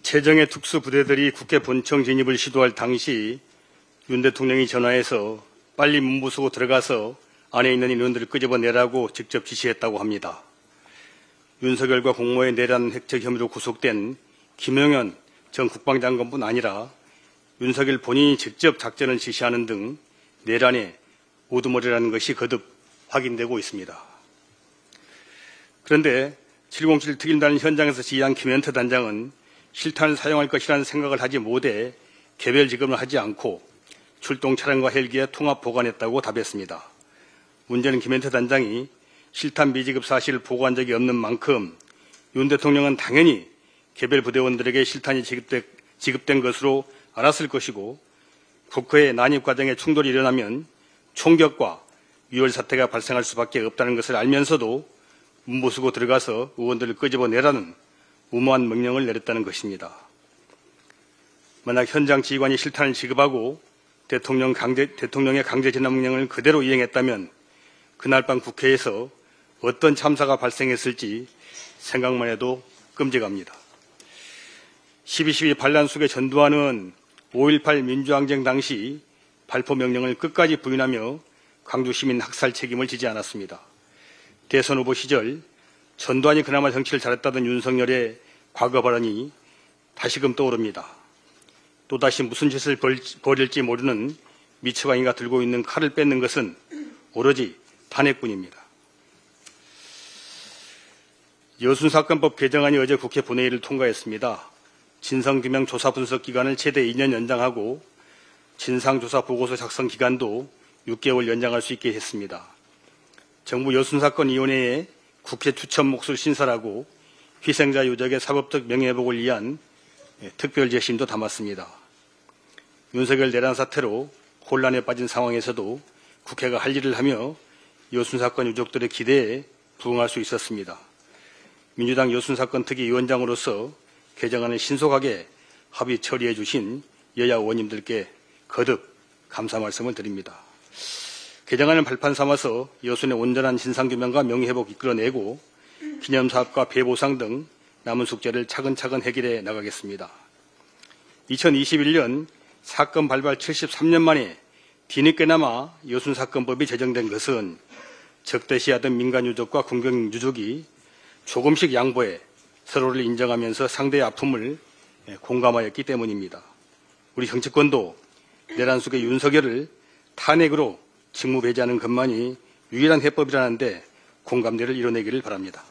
최정예 특수부대들이 국회 본청 진입을 시도할 당시 윤 대통령이 전화해서 빨리 문 부수고 들어가서 안에 있는 인원들을 끄집어내라고 직접 지시했다고 합니다. 윤석열과 공모의 내란 획책 혐의로 구속된 김용현 전 국방장관뿐 아니라 윤석열 본인이 직접 작전을 지시하는 등 내란의 우두머리라는 것이 거듭 확인되고 있습니다. 그런데 707 특임단을 현장에서 지휘한 김현태 단장은 실탄을 사용할 것이라는 생각을 하지 못해 개별 지급을 하지 않고 출동 차량과 헬기에 통합 보관했다고 답했습니다. 문제는 김현태 단장이 실탄 미지급 사실을 보고한 적이 없는 만큼 윤 대통령은 당연히 개별 부대원들에게 실탄이 지급된 것으로 알았을 것이고 국회의 난입 과정에 충돌이 일어나면 총격과 유혈 사태가 발생할 수밖에 없다는 것을 알면서도 문 부수고 들어가서 의원들을 끄집어내라는 무모한 명령을 내렸다는 것입니다. 만약 현장 지휘관이 실탄을 지급하고 대통령의 강제 진압 명령을 그대로 이행했다면 그날 밤 국회에서 어떤 참사가 발생했을지 생각만 해도 끔찍합니다. 12.12 반란숙에 전두환은 5.18 민주항쟁 당시 발포 명령을 끝까지 부인하며 광주시민 학살 책임을 지지 않았습니다. 대선 후보 시절 전두환이 그나마 정치를 잘했다던 윤석열의 과거 발언이 다시금 떠오릅니다. 또다시 무슨 짓을 벌일지 모르는 미쳐광이가 들고 있는 칼을 뺏는 것은 오로지 탄핵뿐입니다. 여순사건법 개정안이 어제 국회 본회의를 통과했습니다. 진상규명 조사 분석 기간을 최대 2년 연장하고 진상조사 보고서 작성 기간도 6개월 연장할 수 있게 했습니다. 정부 여순사건위원회에 국회 추천 몫을 신설하고 희생자 유족의 사법적 명예회복을 위한 특별 재심도 담았습니다. 윤석열 내란 사태로 혼란에 빠진 상황에서도 국회가 할 일을 하며 여순사건 유족들의 기대에 부응할 수 있었습니다. 민주당 여순사건 특위위원장으로서 개정안을 신속하게 합의 처리해 주신 여야 의원님들께 거듭 감사 말씀을 드립니다. 개정안을 발판 삼아서 여순의 온전한 진상규명과 명예회복 이끌어내고 기념사업과 배보상 등 남은 숙제를 차근차근 해결해 나가겠습니다. 2021년 사건 발발 73년 만에 뒤늦게나마 여순사건법이 제정된 것은 적대시하던 민간유족과 군경유족이 조금씩 양보해 서로를 인정하면서 상대의 아픔을 공감하였기 때문입니다. 우리 정치권도 내란 속의 윤석열을 탄핵으로 직무배제하는 것만이 유일한 해법이라는데 공감대를 이뤄내기를 바랍니다.